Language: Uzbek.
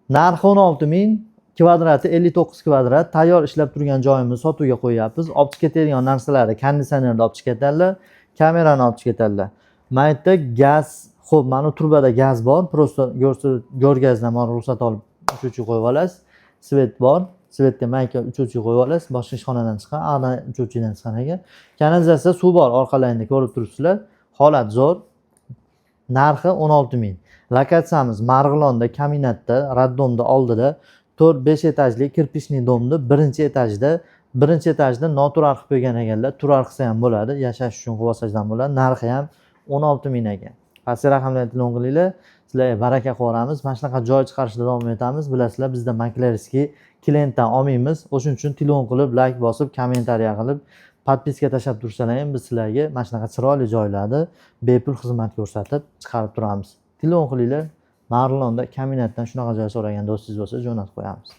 Narxi 16 ming, kvadrati 59 kvadrat. Tayyor ishlab turgan joyimizni sotuvga qo'yapmiz. Olib chiqib ketadigan narsalarni konditsionerni olib chiqib ketadilar, kamerani olib chiqib ketadilar. Mana bu yerda gaz, xo'p, mana turbada gaz bor. Prosta go'rgazdan mana ruxsat olib uchuvchi qo'yib olasiz. Svet bor. Svetga mayka uchuvchi qo'yib olasiz. Boshqa ishxonadan chiqqan, ana uchuvchidan chiqqan ekan. Kanalizatsiya suv bor, orqalaringda ko'rib turibsizlar. Holat zo'r. Narxi 16 ming. Lokatsiyamiz Marg'ilonda, Kaminatda, Raddomda oldida 4-5 etajli kirpichli domni birinchi etajda noturar qilib qo'ygan ekanlar. Turar qilsa ham bo'ladi, yashash uchun qilib olsangizdan bo'ladi. Narxi ham 16 ming ekan. Pastki raqamlarga telefon qilinglar. Sizlarga baraka qilamiz. Mana shunaqa joy chiqarishda davom etamiz. Bilasizlar, bizda maklerskiy klientdan olmaymiz. O'shuning uchun telefon qilib, like bosib, kommentariya qilib, podpiska tashlab tursalar ham biz sizlarga mana shunaqa chiroyli joylarni bepul xizmat ko'rsatib chiqarib turamiz. Telefon qilinglar. Marg'ilonda Kaminatdan shunaqa joy so'ragan do'stingiz bo'lsa jo'natib qo'yamiz.